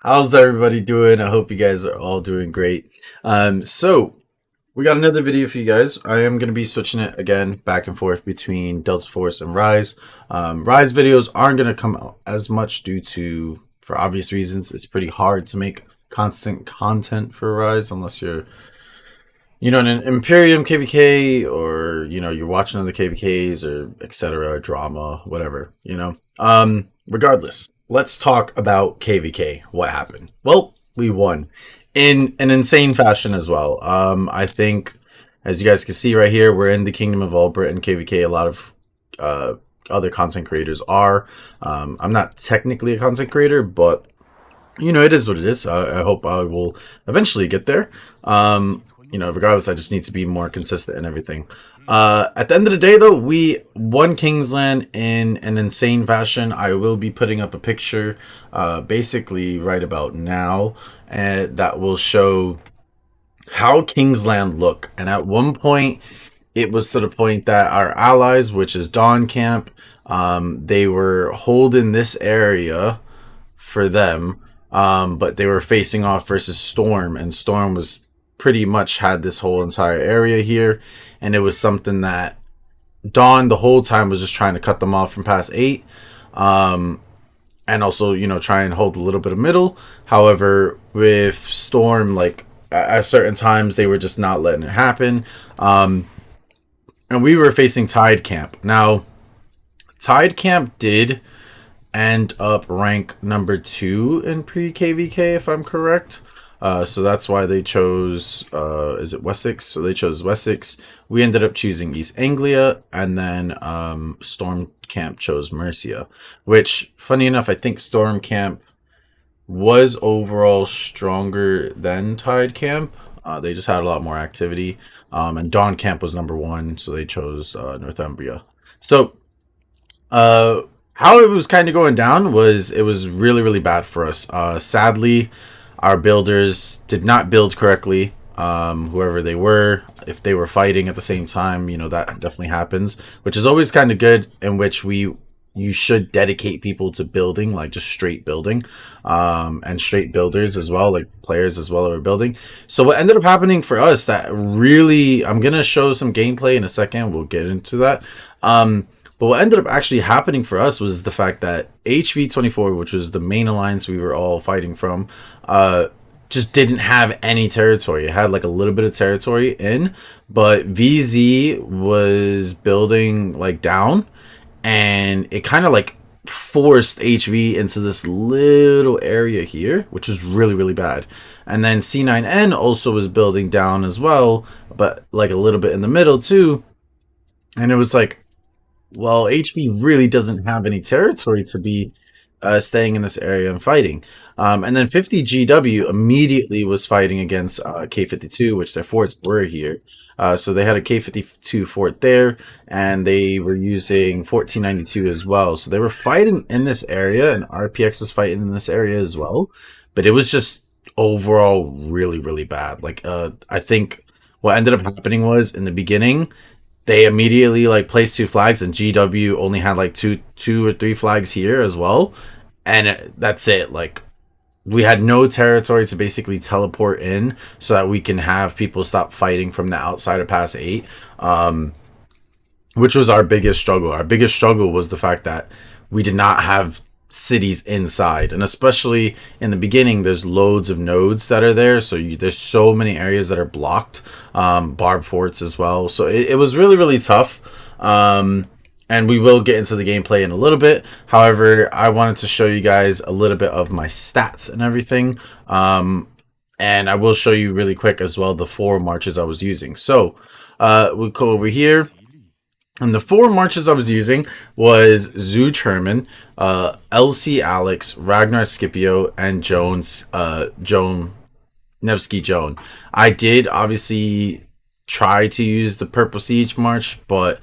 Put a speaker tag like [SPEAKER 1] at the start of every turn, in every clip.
[SPEAKER 1] How's everybody doing? I hope you guys are all doing great. So we got another video for you guys. I am going to be switching it again back and forth between Delta Force and Rise. Rise videos aren't going to come out as much for obvious reasons, it's pretty hard to make constant content for Rise unless you're, in an Imperium KVK or, you're watching other KVKs or etc. drama, whatever, Regardless, let's talk about KVK. What happened? Well, we won in an insane fashion as well. I think, as you guys can see right here, we're in the Kingdom of All Britain KVK. A lot of uh, other content creators are. I'm not technically a content creator, but it is what it is. I hope I will eventually get there. Regardless, I just need to be more consistent and everything. At the end of the day, though, we won Kingsland in an insane fashion. I will be putting up a picture, basically right about now, and that will show how Kingsland look. And at one point, it was to the point that our allies, which is Dawn Camp, they were holding this area for them, but they were facing off versus Storm, and Storm was pretty much had this whole entire area here, and it was something that Dawn the whole time was just trying to cut them off from past 8, and also try and hold a little bit of middle. However, with Storm, like at certain times they were just not letting it happen, and we were facing Tide Camp. Now, Tide Camp did end up rank number 2 in pre-KVK, if I'm correct. So that's why they chose, is it Wessex? So they chose Wessex. We ended up choosing East Anglia, and then Storm Camp chose Mercia, which, funny enough, I think Storm Camp was overall stronger than Tide Camp. They just had a lot more activity. And Dawn Camp was number 1, so they chose Northumbria. So how it was kind of going down was it was really, really bad for us. Sadly, our builders did not build correctly. Whoever they were, if they were fighting at the same time, that definitely happens, which is always kind of good, in which you should dedicate people to building, like just straight building, and straight builders as well, like players as well who are building. So what ended up happening for us, that really, I'm going to show some gameplay in a second. We'll get into that. But what ended up actually happening for us was the fact that HV24, which was the main alliance we were all fighting from, just didn't have any territory. It had like a little bit of territory in, but VZ was building like down, and it kind of like forced HV into this little area here, which was really, really bad. And then C9N also was building down as well, but like a little bit in the middle too. And it was like, well, HV really doesn't have any territory to be staying in this area and fighting. And then 50 GW immediately was fighting against K52, which their forts were here. So they had a K52 fort there, and they were using 1492 as well. So they were fighting in this area, and RPX was fighting in this area as well. But it was just overall really, really bad. Like, I think what ended up happening was, in the beginning, they immediately like placed 2 flags, and GW only had like two or three flags here as well, and that's it. Like, we had no territory to basically teleport in so that we can have people stop fighting from the outside of pass 8, which was our biggest struggle. Our biggest struggle was the fact that we did not have cities inside, and especially in the beginning, there's loads of nodes that are there, so there's so many areas that are blocked, barb forts as well. So it was really, really tough, and we will get into the gameplay in a little bit. However, I wanted to show you guys a little bit of my stats and everything, and I will show you really quick as well the 4 marches I was using. So we'll go over here. And the 4 marches I was using was Zoo Herman, LC Alex, Ragnar Scipio, and Joan Nevsky Joan. I did obviously try to use the Purple Siege March, but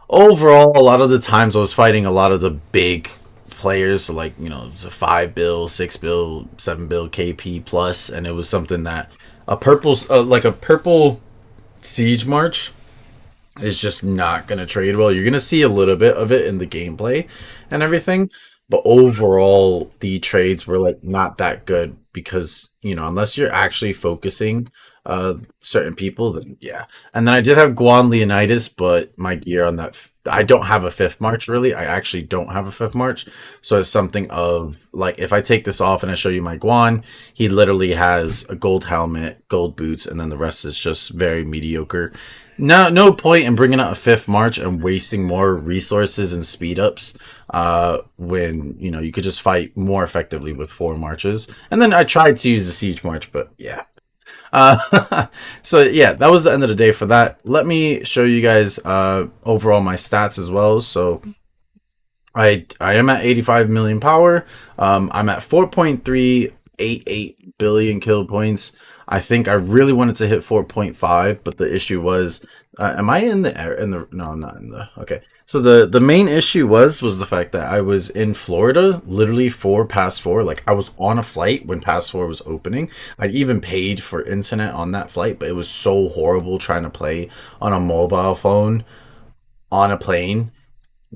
[SPEAKER 1] overall, a lot of the times I was fighting a lot of the big players, so like, the 5 bill, 6 bill, 7 bill KP plus, and it was something that a purple Siege March is just not going to trade well. You're going to see a little bit of it in the gameplay and everything. but overall the trades were like not that good because unless you're actually focusing certain people, then yeah. And then I did have Guan Leonidas, but my gear on that I don't have a fifth march really. I actually don't have a fifth march, so it's something of like if I take this off and I show you my Guan, he literally has a gold helmet, gold boots, and then the rest is just very mediocre. No point in bringing out a fifth march and wasting more resources and speed ups when you could just fight more effectively with four marches. And then I tried to use the siege march, but yeah. So yeah, that was the end of the day for that. Let me show you guys overall my stats as well. So I am at 85 million power. I'm at 4.388 billion kill points. I think I really wanted to hit 4.5, but the issue was, am I in the air? In the no, I'm not in the. Okay, so the main issue was the fact that I was in Florida, literally for Pass 4. Like I was on a flight when Pass 4 was opening. I even paid for internet on that flight, but it was so horrible trying to play on a mobile phone on a plane,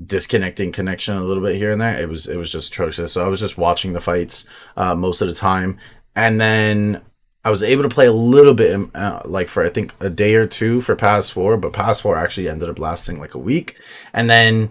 [SPEAKER 1] disconnecting connection a little bit here and there. It was just atrocious. So I was just watching the fights most of the time, and then I was able to play a little bit, like for I think a day or two for Pass 4, but Pass 4 actually ended up lasting like a week, and then.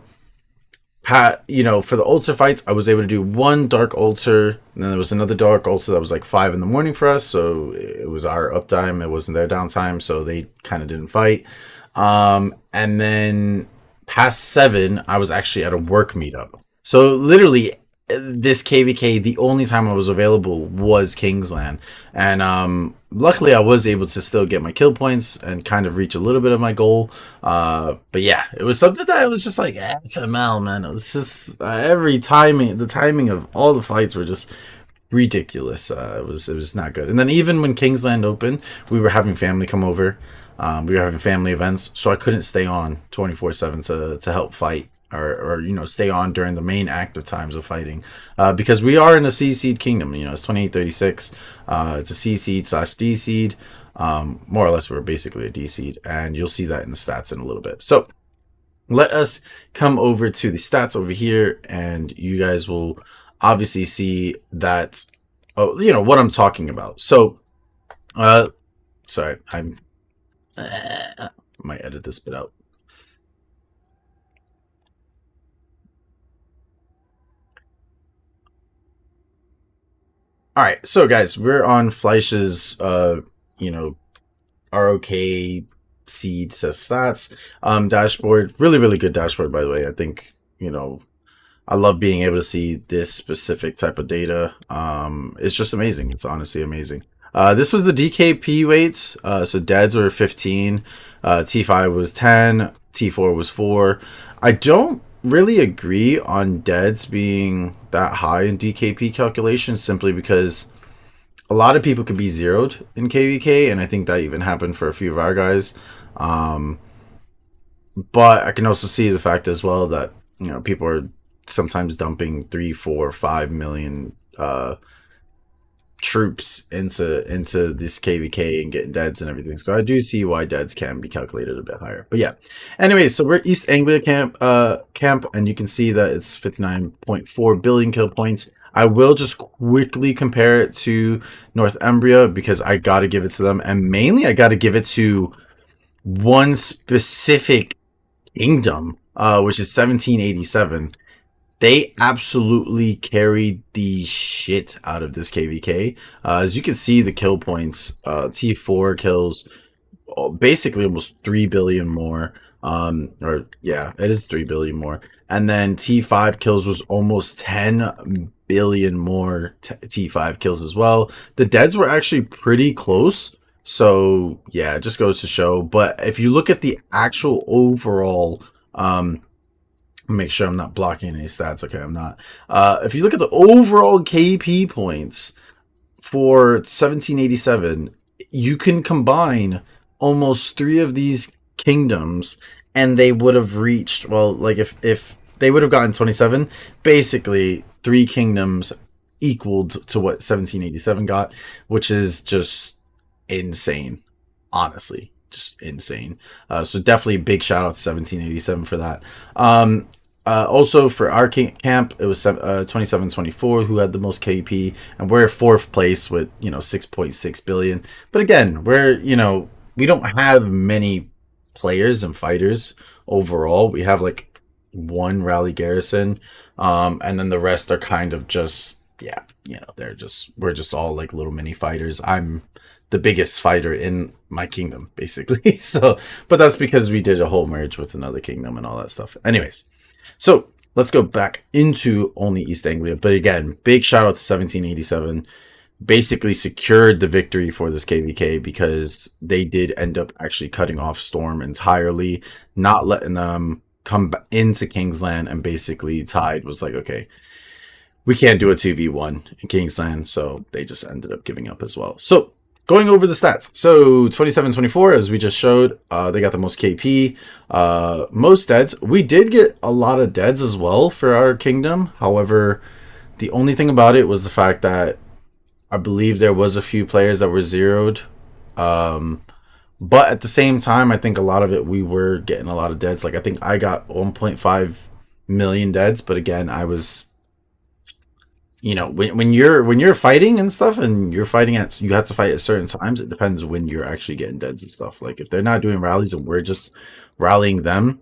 [SPEAKER 1] For the altar fights, I was able to do one dark altar, and then there was another dark altar that was like 5 in the morning for us, so it was our uptime, it wasn't their downtime, so they kind of didn't fight. And then past 7, I was actually at a work meetup. So literally, this KVK, the only time I was available was Kingsland, and luckily I was able to still get my kill points and kind of reach a little bit of my goal. But yeah, it was something that I was just like FML, man. It was just every timing, the timing of all the fights were just ridiculous. It was not good. And then even when Kingsland opened, we were having family come over. We were having family events, so I couldn't stay on 24/7 to help fight or stay on during the main active times of fighting, because we are in a C seed kingdom. It's 2836. It's a C seed slash D seed. More or less, we're basically a D seed, and you'll see that in the stats in a little bit. So let us come over to the stats over here, and you guys will obviously see that what I'm talking about. So sorry, I might edit this bit out. All right, so guys, we're on Fleisch's you know ROK seed says stats dashboard. Really, really good dashboard, by the way. I think I love being able to see this specific type of data. It's just amazing. It's honestly amazing. This was the DKP weights. So deads were 15, T5 was 10, T4 was 4. I don't really agree on deads being that high in DKP calculations, simply because a lot of people could be zeroed in KVK, and I think that even happened for a few of our guys. Um, but I can also see the fact as well that people are sometimes dumping 3, 4, 5 million troops into this KVK and getting deads and everything. So I do see why deads can be calculated a bit higher. But yeah. Anyway, so we're East Anglia camp, and you can see that it's 59.4 billion kill points. I will just quickly compare it to Northumbria because I gotta give it to them, and mainly I gotta give it to one specific kingdom, which is 1787. They absolutely carried the shit out of this KVK. As you can see, the kill points, T4 kills basically almost 3 billion more. Or yeah, it is 3 billion more. And then T5 kills was almost 10 billion more T5 kills as well. The deads were actually pretty close. So yeah, it just goes to show. But if you look at the actual overall, make sure I'm not blocking any stats. Okay, I'm not. If you look at the overall KP points for 1787, you can combine almost 3 of these kingdoms, and they would have reached, well, like if they would have gotten 27, basically 3 kingdoms equaled to what 1787 got, which is just insane, honestly. Just insane. So definitely big shout out to 1787 for that. Also for our camp, it was 2724 who had the most KP, and we're fourth place with 6.6 billion. But again, we don't have many players and fighters overall. We have like one rally garrison, and then the rest are kind of just we're just all like little mini fighters. I'm the biggest fighter in my kingdom, basically. So, but that's because we did a whole merge with another kingdom and all that stuff. Anyways, so let's go back into only East Anglia. But again, big shout out to 1787. Basically secured the victory for this KVK because they did end up actually cutting off Storm entirely, not letting them come into Kingsland, and basically Tide was like, okay, we can't do a 2v1 in Kingsland, so they just ended up giving up as well. So going over the stats. So 27-24, as we just showed, they got the most KP, most deads. We did get a lot of deads as well for our kingdom. However, the only thing about it was the fact that I believe there was a few players that were zeroed. But at the same time, I think a lot of it, we were getting a lot of deads. Like, I think I got 1.5 million deads, but again, I was, when you're fighting and stuff, and you have to fight at certain times. It depends when you're actually getting deads and stuff. Like, if they're not doing rallies and we're just rallying them,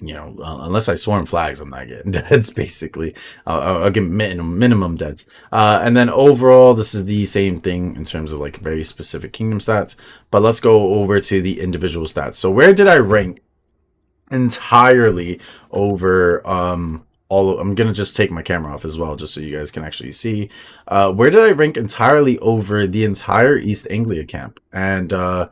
[SPEAKER 1] unless I swarm flags, I'm not getting deads. Basically, I'll get minimum deads. And then overall, this is the same thing in terms of like very specific kingdom stats. But let's go over to the individual stats. So where did I rank entirely over I'm gonna just take my camera off as well, just so you guys can actually see. Where did I rank entirely over the entire East Anglia camp? And I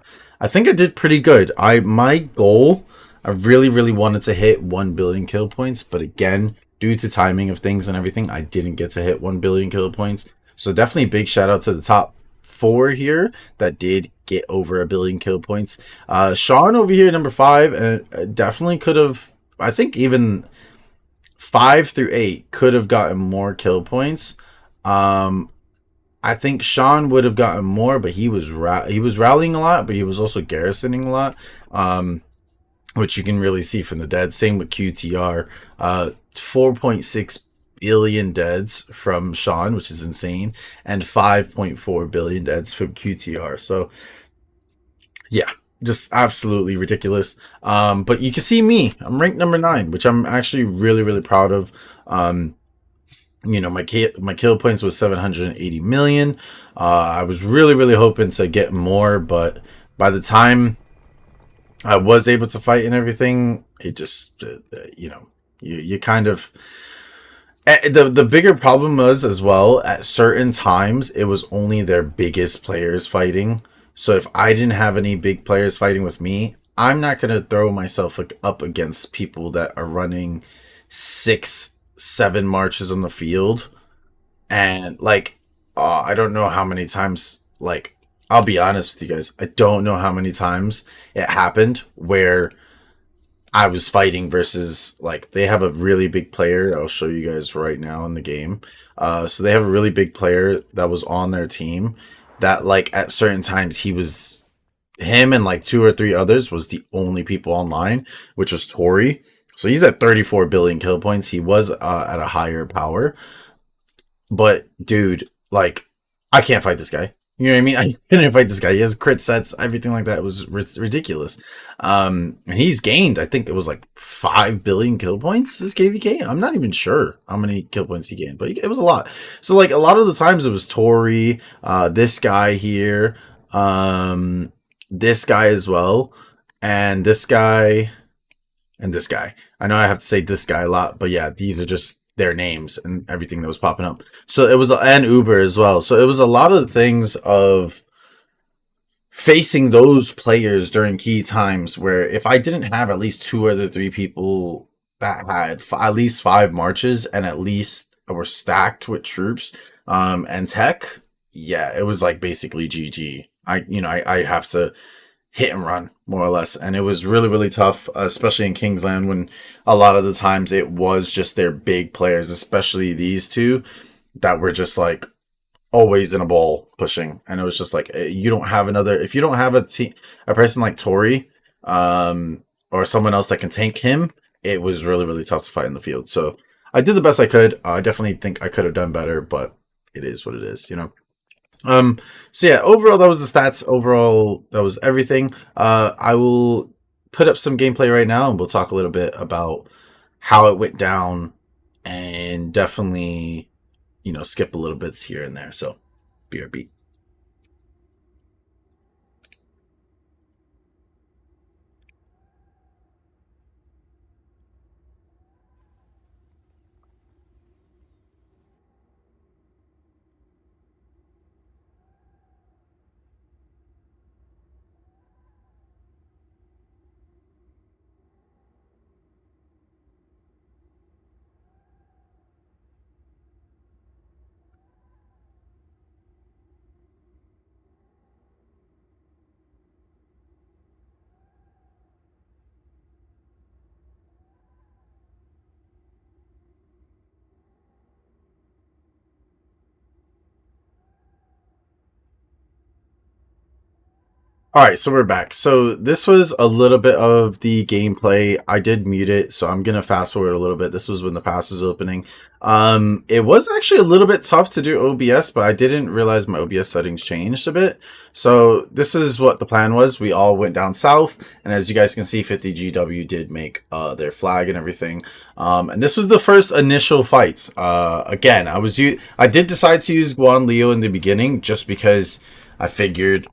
[SPEAKER 1] think I did pretty good. My goal, I really, really wanted to hit 1 billion kill points, but again, due to timing of things and everything, I didn't get to hit 1 billion kill points. So definitely big shout out to the top 4 here that did get over 1 billion kill points. Sean over here, number 5, definitely could have, I think even 5 through 8 could have gotten more kill points. I think Sean would have gotten more, but he was rallying a lot, but he was also garrisoning a lot, which you can really see from the dead. Same with QTR, 4.6 billion deads from Sean, which is insane, and 5.4 billion deads from QTR. So yeah, just absolutely ridiculous. But you can see me, I'm ranked number 9, which I'm actually really, really proud of. My kill points was 780 million. I was really, really hoping to get more, but by the time I was able to fight and everything, it just you kind of, the bigger problem was as well, at certain times it was only their biggest players fighting. So if I didn't have any big players fighting with me, I'm not going to throw myself up against people that are running 6-7 marches on the field. And like, I don't know how many times, like, I'll be honest with you guys, I don't know how many times it happened where I was fighting versus, like, they have a really big player. I'll show you guys right now in the game. So they have a really big player that was on their team that, like, at certain times him and like 2 or 3 others was the only people online, which was Tori. So he's at 34 billion kill points. He was at a higher power. But dude, like, I can't fight this guy. You know what I mean? I couldn't fight this guy. He has crit sets, everything like that. It was ridiculous. And he's gained, I think it was like 5 billion kill points, this KVK. I'm not even sure how many kill points he gained, but it was a lot. So like a lot of the times it was Tori, this guy here, this guy as well, and this guy, and this guy. I know I have to say this guy a lot, but yeah, these are just their names and everything that was popping up. So it was, and Uber as well. So it was a lot of things of facing those players during key times where if I didn't have at least 2 or 3 people that had at least 5 marches and at least were stacked with troops and tech, yeah, it was like basically GG. I have to hit and run more or less, and it was really, really tough, especially in Kingsland, when a lot of the times it was just their big players, especially these two, that were just like always in a ball pushing. And it was just like, you don't have if you don't have a person like Tori or someone else that can tank him, it was really, really tough to fight in the field. So I did the best I could. I definitely think I could have done better, but it is what it is, you know. Um, so yeah, overall that was the stats. Overall, that was everything. I will put up some gameplay right now, and we'll talk a little bit about how it went down, and definitely, skip a little bits here and there. So, BRB. All right, so we're back. So this was a little bit of the gameplay. I did mute it, so I'm gonna fast forward a little bit. This was when the pass was opening. It was actually a little bit tough to do OBS, but I didn't realize my OBS settings changed a bit. So this is what the plan was. We all went down south, and as you guys can see, 50GW did make their flag and everything. And this was the first initial fights. Again, I did decide to use Guan Leo in the beginning just because I figured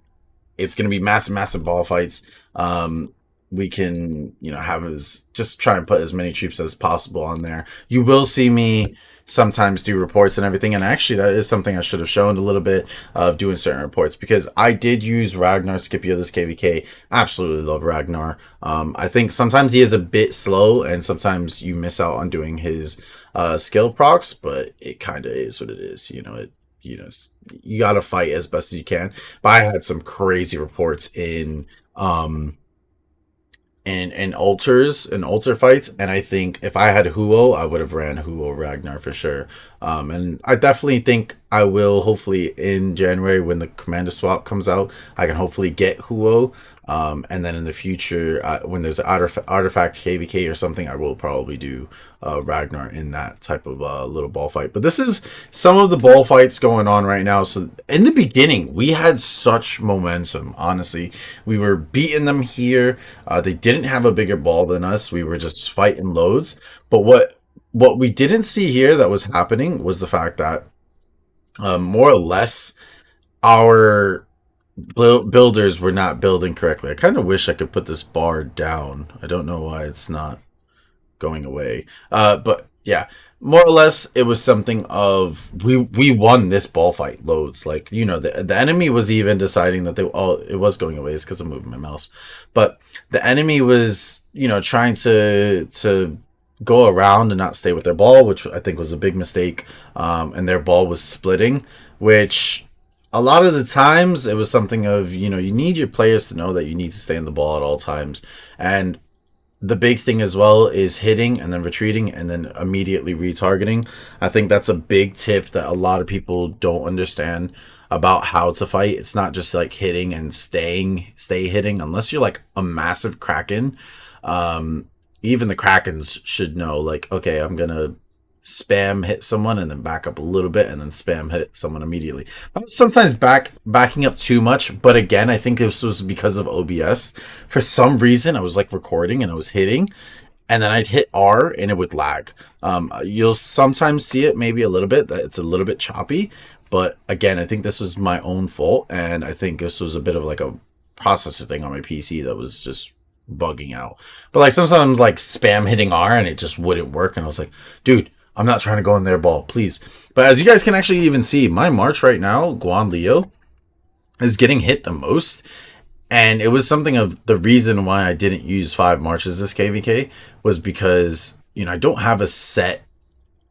[SPEAKER 1] it's going to be massive, massive ball fights. We can, have as just try and put as many troops as possible on there. You will see me sometimes do reports and everything, and actually that is something I should have shown a little bit of doing certain reports because I did use Ragnar Scipio this KVK. Absolutely love Ragnar. I think sometimes he is a bit slow, and sometimes you miss out on doing his skill procs, but it kind of is what it is. You know you got to fight as best as you can. But I had some crazy reports in altars and altar fights, and I think if I had Huo, I would have ran Huo Ragnar for sure. And I definitely think I will, hopefully in January when the commander swap comes out, I can hopefully get Huo. And then in the future, when there's an artifact KVK or something, I will probably do Ragnar in that type of little ball fight. But this is some of the ball fights going on right now. So in the beginning, we had such momentum. Honestly, we were beating them here. They didn't have a bigger ball than us. We were just fighting loads. But what we didn't see here that was happening was the fact that more or less our builders were not building correctly. I kind of wish I could put this bar down. I don't know why it's not going away. But yeah, more or less, it was something of we won this ball fight loads. Like the enemy was even deciding that it was going away. It's because I'm moving my mouse, but the enemy was trying to go around and not stay with their ball, which I think was a big mistake. And their ball was splitting, which a lot of the times it was something of you need your players to know that you need to stay in the ball at all times. And the big thing as well is hitting and then retreating and then immediately retargeting. I think that's a big tip that a lot of people don't understand about how to fight. It's not just like hitting and stay hitting unless you're like a massive Kraken. Even the Krakens should know, like, okay, I'm gonna spam hit someone and then back up a little bit and then spam hit someone immediately. I was sometimes backing up too much, but again, I think this was because of OBS. For some reason, I was like recording and I was hitting, and then I'd hit R and it would lag. You'll sometimes see it maybe a little bit that it's a little bit choppy, but again, I think this was my own fault, and I think this was a bit of like a processor thing on my PC that was just bugging out. But like sometimes like spam hitting R and it just wouldn't work, and I was like, dude, I'm not trying to go in their ball, please. But as you guys can actually even see, my March right now, Guan Leo, is getting hit the most. And it was something of the reason why I didn't use 5 Marches this KVK was because, I don't have a set,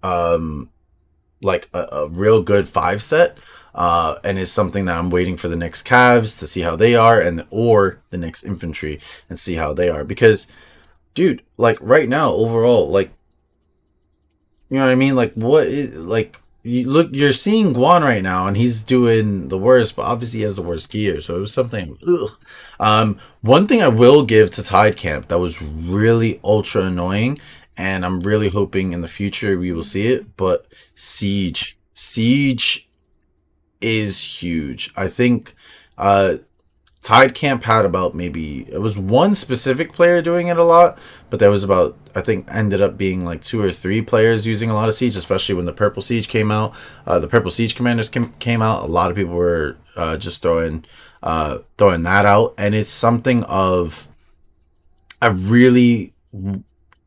[SPEAKER 1] like a real good 5 set. And it's something that I'm waiting for the next Cavs to see how they are, or the next infantry and see how they are. Because, dude, like right now, overall, like, you know what I mean? Like, what is, like, you're seeing Guan right now, and he's doing the worst, but obviously he has the worst gear. So it was something. Ugh. One thing I will give to Tide Camp that was really ultra annoying, and I'm really hoping in the future we will see it. But Siege is huge. I think Tide Camp had about maybe it was one specific player doing it a lot, but there was about I think ended up being like two or three players using a lot of Siege, especially when the Purple Siege came out. The Purple Siege Commanders came out. A lot of people were just throwing that out, and it's something of I really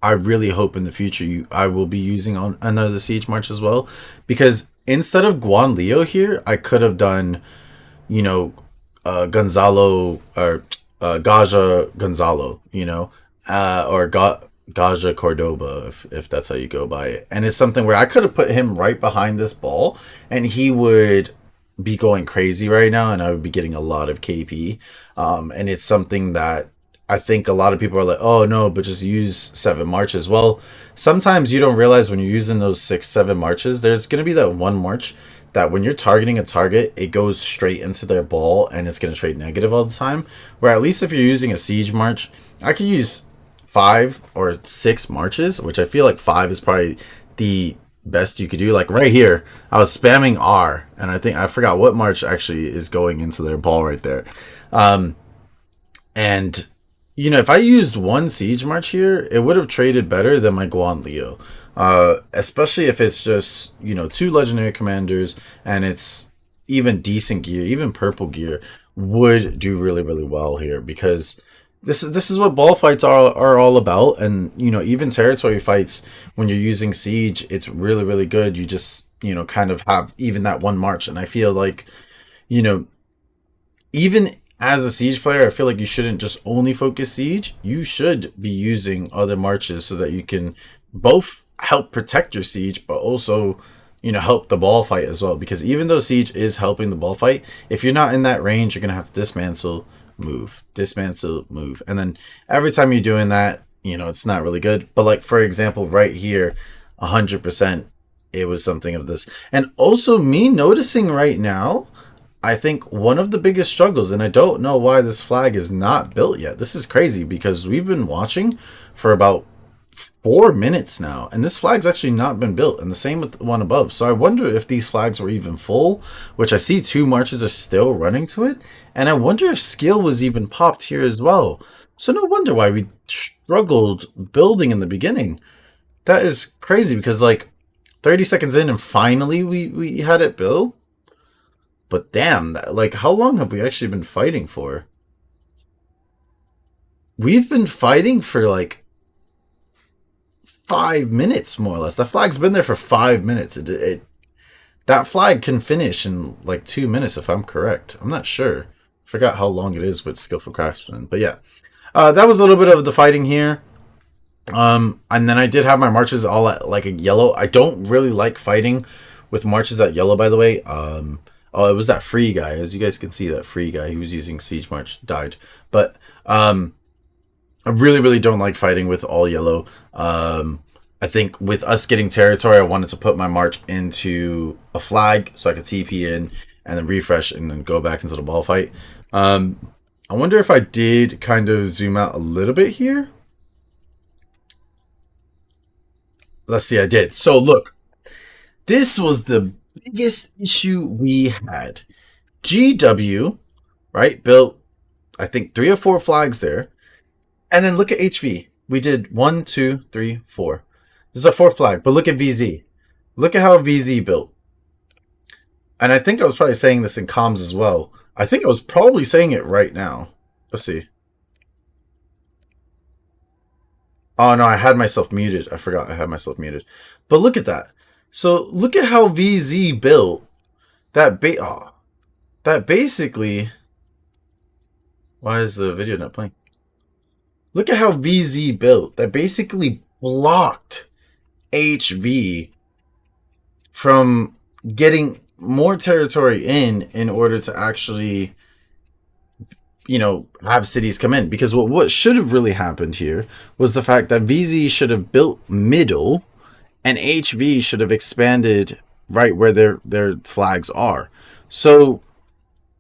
[SPEAKER 1] I really hope in the future I will be using on another Siege March as well, because instead of Guan Leo here, I could have done you know, Gonzalo or Gaja Gonzalo, or Gaja Cordoba, if that's how you go by it. And it's something where I could have put him right behind this ball, and he would be going crazy right now, and I would be getting a lot of KP. And it's something that I think a lot of people are like, oh no, but just use 7 marches. Well, sometimes you don't realize when you're using those 6, 7 marches, there's going to be that one march that when you're targeting a target, it goes straight into their ball and it's going to trade negative all the time. Where at least if you're using a siege march, I can use 5 or 6 marches, which I feel like 5 is probably the best you could do. Like right here, I was spamming R, and I forgot what march actually is going into their ball right there. And if I used one siege march here, it would have traded better than my Guan Leo. Especially if it's just, 2 legendary commanders and it's even decent gear, even purple gear would do really, really well here, because this is what ball fights are all about. And, even territory fights, when you're using siege, it's really, really good. You just, kind of have even that one march. And I feel like, even as a siege player, I feel like you shouldn't just only focus siege. You should be using other marches so that you can both help protect your siege, but also, help the ball fight as well. Because even though siege is helping the ball fight, if you're not in that range, you're gonna have to dismantle, move, and then every time you're doing that, it's not really good. But like for example, right here, 100%, it was something of this. And also me noticing right now, I think one of the biggest struggles, and I don't know why this flag is not built yet. This is crazy because we've been watching for about 4 minutes now, and this flag's actually not been built, and the same with the one above. So I wonder if these flags were even full, which I see 2 marches are still running to it, and I wonder if skill was even popped here as well. So no wonder why we struggled building in the beginning. That is crazy, because like 30 seconds in and finally we had it built. But damn, like how long have we actually been fighting for? We've been fighting for like 5 minutes, more or less. That flag's been there for 5 minutes. That flag can finish in like 2 minutes, if I'm correct. I'm not sure. Forgot how long it is with Skillful Craftsman. But yeah, that was a little bit of the fighting here. And then I did have my marches all at like a yellow. I don't really like fighting with marches at yellow, by the way. Oh, it was that free guy. As you guys can see, that free guy, he was using Siege March, died. But I really, really don't like fighting with all yellow. I think with us getting territory, I wanted to put my march into a flag so I could TP in and then refresh and then go back into the ball fight. I wonder if I did kind of zoom out a little bit here. Let's see, I did. So look, this was the biggest issue we had. GW, right, built, I think, 3 or 4 flags there. And then look at HV. We did 1, 2, 3, 4. This is a 4th flag, but look at VZ. Look at how VZ built. And I think I was probably saying this in comms as well. I think I was probably saying it right now. Let's see. Oh no, I had myself muted. I forgot I had myself muted. But look at that. So look at how VZ built. That basically. Why is the video not playing? Look at how VZ built. That basically blocked HV from getting more territory in order to actually, have cities come in. Because what should have really happened here was the fact that VZ should have built middle and HV should have expanded right where their flags are. So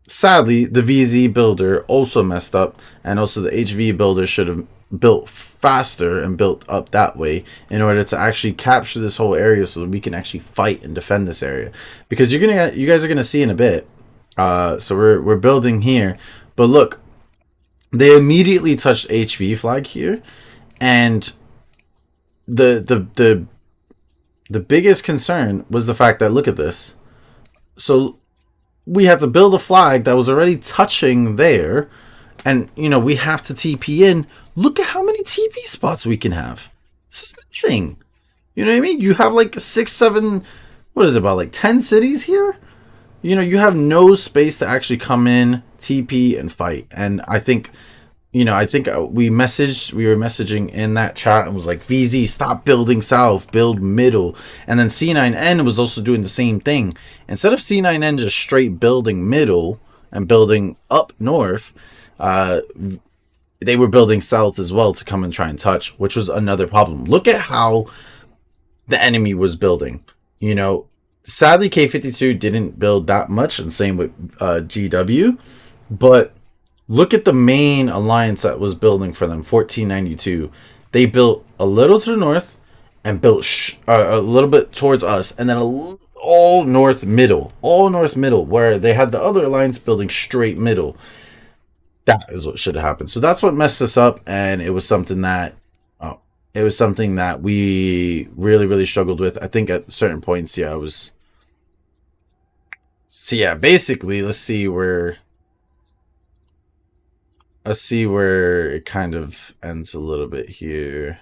[SPEAKER 1] sadly, the VZ builder also messed up, and also the HV builder should have built faster and built up that way in order to actually capture this whole area so that we can actually fight and defend this area. Because you guys are gonna see in a bit. So we're building here, but look, they immediately touched HV flag here, and the the biggest concern was the fact that look at this. So we had to build a flag that was already touching there, and we have to TP in. Look at how many TP spots we can have. This is nothing. You know what I mean? You have like 6, 7. What is it, about like 10 cities here? You have no space to actually come in, TP, and fight. And I think we were messaging in that chat and was like, VZ, stop building south, build middle. And then C9N was also doing the same thing. Instead of C9N just straight building middle and building up north, they were building south as well to come and try and touch, which was another problem. Look at how the enemy was building. Sadly, K52 didn't build that much, and same with GW, but look at the main alliance that was building for them, 1492. They built a little to the north and built a little bit towards us, and then all north middle, where they had the other alliance building straight middle. That is what should have happened. So that's what messed us up, and it was something that we really, really struggled with. I think at certain points, yeah, it was. So yeah, basically, let's see where it kind of ends a little bit here.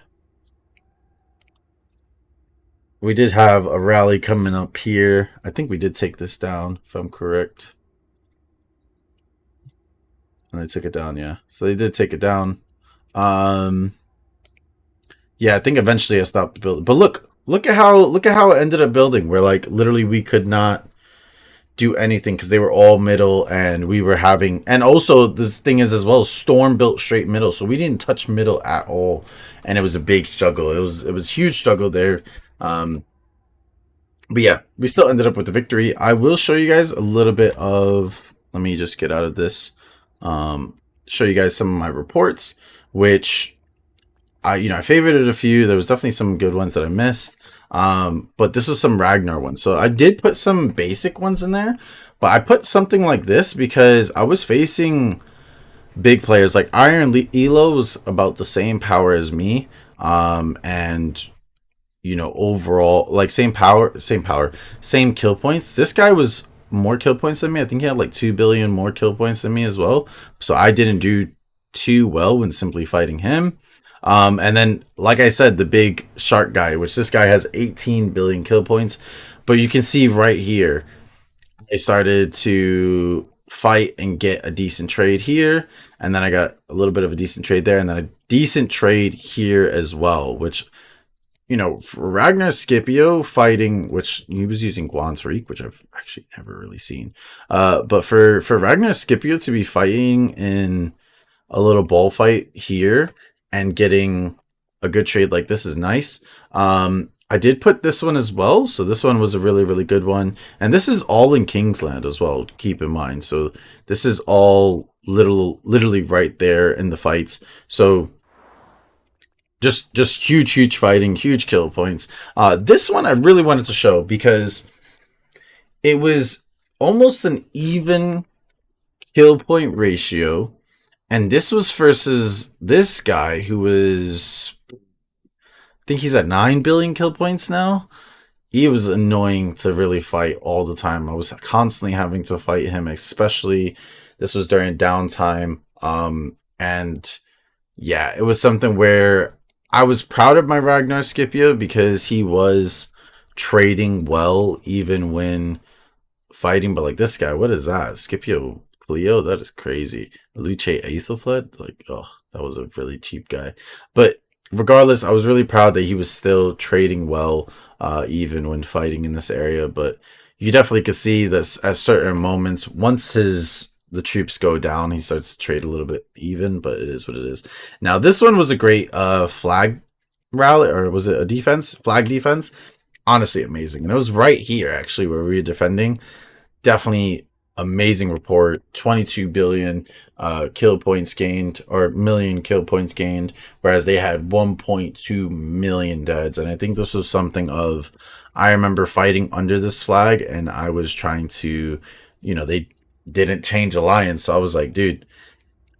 [SPEAKER 1] We did have a rally coming up here. I think we did take this down, if I'm correct. And they took it down, yeah. So they did take it down. Yeah, I think eventually I stopped building. But look at how it ended up building, where like literally we could not do anything because they were all middle, and we were having, and also this thing is as well, Storm built straight middle, so we didn't touch middle at all, and it was a big struggle. It was huge struggle there. But yeah, we still ended up with the victory. I will show you guys a little bit of, let me just get out of this, show you guys some of my reports, which I favorited a few. There was definitely some good ones that I missed. But this was some Ragnar ones. So I did put some basic ones in there, but I put something like this because I was facing big players. Like Iron Elo was about the same power as me. And overall, like same kill points. This guy was more kill points than me. I think he had like 2 billion more kill points than me as well. So I didn't do too well when simply fighting him. And then, like I said, the big shark guy, which this guy has 18 billion kill points. But you can see right here, I started to fight and get a decent trade here. And then I got a little bit of a decent trade there. And then a decent trade here as well, which, for Ragnar Scipio fighting, which he was using Guan's Reek, which I've actually never really seen. But for Ragnar Scipio to be fighting in a little ball fight here and getting a good trade like this is nice. I did put this one as well, so this one was a really, really good one, and this is all in Kingsland as well, keep in mind. So this is all literally right there in the fights. So just huge fighting, huge kill points. This one I really wanted to show because it was almost an even kill point ratio. And this was versus this guy who was, I think he's at 9 billion kill points now. He was annoying to really fight all the time. I was constantly having to fight him, especially this was during downtime. And yeah, it was something where I was proud of my Ragnar Scipio because he was trading well even when fighting. But like this guy, what is that? Scipio Cleo, that is crazy. Luce Aethelfled, like, oh, that was a really cheap guy. But regardless, I was really proud that he was still trading well, even when fighting in this area. But you definitely could see this at certain moments. Once the troops go down, he starts to trade a little bit even, but it is what it is. Now, this one was a great flag rally, or was it a defense? Flag defense. honestly amazing. And it was right here actually where we were defending. Definitely amazing report. 22 billion kill points gained, or million kill points gained, whereas they had 1.2 million deads. And I think this was something of, I remember fighting under this flag and I was trying to, they didn't change alliance. So I was like, dude,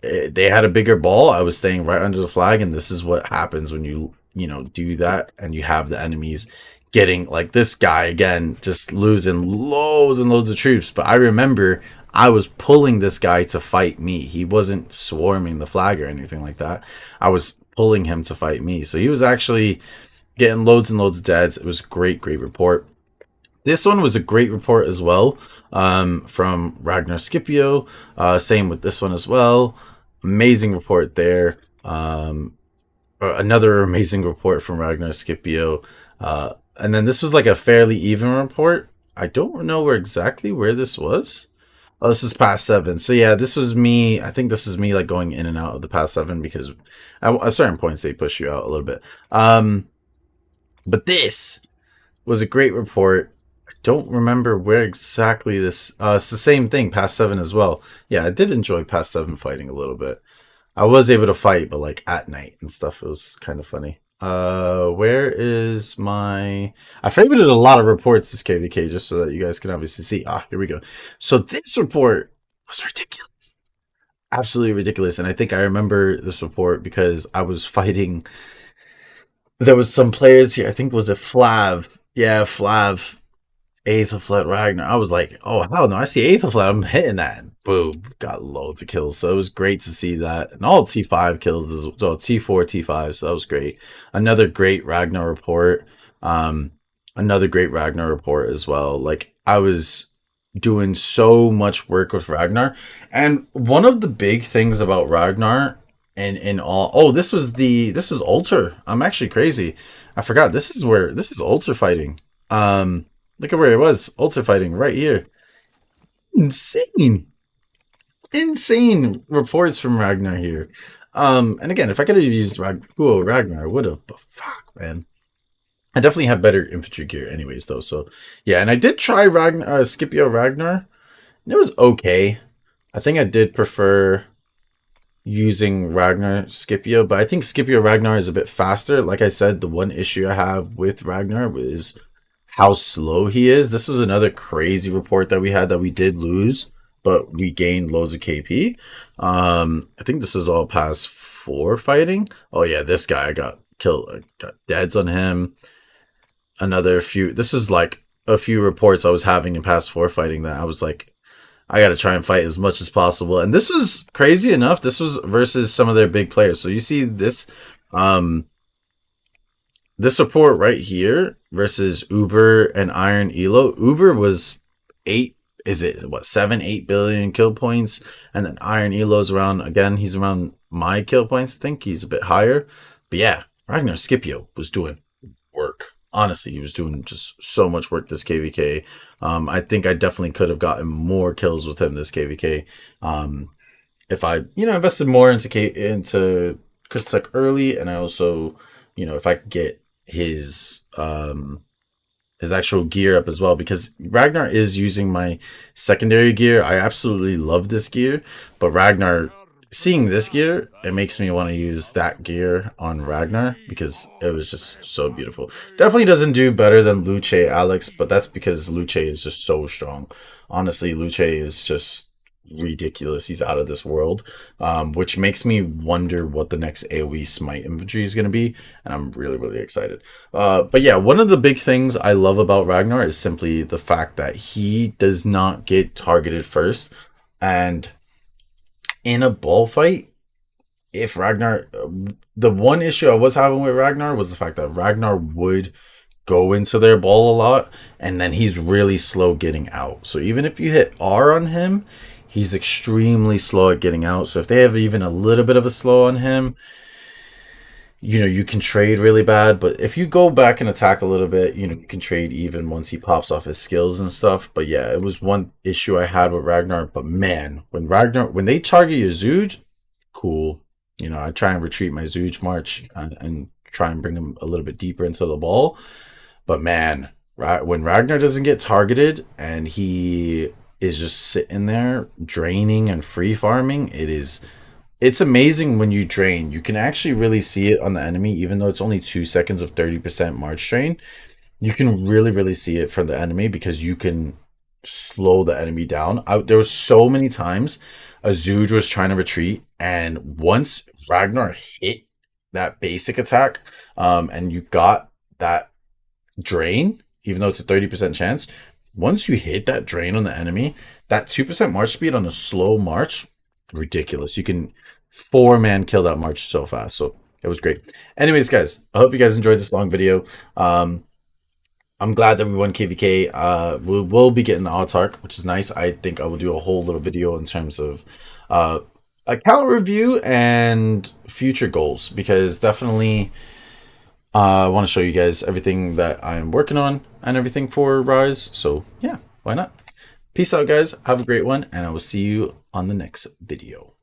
[SPEAKER 1] they had a bigger ball. I was staying right under the flag, and this is what happens when do that, and you have the enemies getting like this guy again, just losing loads and loads of troops. But I remember I was pulling this guy to fight me. He wasn't swarming the flag or anything like that. I was pulling him to fight me, so he was actually getting loads and loads of deads. It was a great, great report. This one was a great report as well, from Ragnar Scipio. Same with this one as well. Amazing report there. Another amazing report from Ragnar Scipio. And then this was like a fairly even report. I don't know exactly where this was. Oh, this is past seven. So yeah, this was me. I think this was me like going in and out of the past seven because at certain points they push you out a little bit. But this was a great report. I don't remember where exactly this. It's the same thing, past seven as well. Yeah, I did enjoy past seven fighting a little bit. I was able to fight, but like at night and stuff. It was kind of funny. Where is my? I favorited a lot of reports this KVK just so that you guys can obviously see. Ah, here we go. So this report was ridiculous, absolutely ridiculous, and I think I remember this report because I was fighting. There was some players here. I think was it Flav? Yeah, Flav. Aethelflaed Ragnar. I was like, oh hell no, I see Aethelflaed, I'm hitting that. Boom, got loads of kills. So it was great to see that. And all T5 kills as well, T4, T5, so that was great. Another great Ragnar report. Um, Another great Ragnar report as well. Like I was doing so much work with Ragnar. And one of the big things about Ragnar and in all, oh, this was Alter. I'm actually crazy. I forgot this is Alter fighting. Look at where it was. Ulcer fighting right here. Insane. Insane reports from Ragnar here. And again, if I could have used Ragnar, I would have. But fuck, man. I definitely have better infantry gear anyways, though. So, yeah. And I did try Scipio Ragnar. And it was okay. I think I did prefer using Ragnar Scipio. But I think Scipio Ragnar is a bit faster. Like I said, the one issue I have with Ragnar is how slow he is. This was another crazy report that we had that we did lose, but we gained loads of KP. I think this is all past four fighting. Oh yeah, this guy I got killed. I got deads on him. Another few. This is like a few reports I was having in past four fighting that I was like, I got to try and fight as much as possible. And this was crazy enough. This was versus some of their big players. So you see this. This report right here versus Uber and Iron Elo. Uber was 8, is it what, 7-8 billion kill points, and then Iron Elo's around, again, he's around my kill points. I think he's a bit higher. But yeah, Ragnar Scipio was doing work. Honestly, he was doing just so much work this KVK. I think I definitely could have gotten more kills with him this KVK. If I, invested more into Chris Tech early, and I also, if I could get his actual gear up as well, because Ragnar is using my secondary gear. I absolutely love this gear, but Ragnar, seeing this gear, it makes me want to use that gear on Ragnar because it was just so beautiful. Definitely doesn't do better than Luce Alex, but that's because Luce is just so strong. Honestly, Luce is just ridiculous. He's out of this world, which makes me wonder what the next AoE smite infantry is going to be, and I'm really, really excited. But yeah, one of the big things I love about Ragnar is simply the fact that he does not get targeted first, and in a ball fight, if Ragnar, the one issue I was having with Ragnar was the fact that Ragnar would go into their ball a lot, and then he's really slow getting out. So even if you hit R on him, he's extremely slow at getting out. So if they have even a little bit of a slow on him, you can trade really bad. But if you go back and attack a little bit, you can trade even once he pops off his skills and stuff. But yeah, it was one issue I had with Ragnar. But man, when they target your Zooj, cool. I try and retreat my Zooj march and try and bring him a little bit deeper into the ball. But man, when Ragnar doesn't get targeted and he is just sitting there draining and free farming, it's amazing when you drain. You can actually really see it on the enemy, even though it's only 2 seconds of 30% March drain. You can really see it from the enemy because you can slow the enemy down. There was so many times Azud was trying to retreat, and once Ragnar hit that basic attack, and you got that drain, even though it's a 30% chance, once you hit that drain on the enemy, that 2% march speed on a slow march, ridiculous. You can 4-man kill that march so fast. So it was great. Anyways, guys, I hope you guys enjoyed this long video. I'm glad that we won KVK. We'll be getting the Autark, which is nice. I think I will do a whole little video in terms of account review and future goals, because definitely I want to show you guys everything that I'm working on and everything for Rise. So yeah, why not? Peace out, guys. Have a great one, and I will see you on the next video.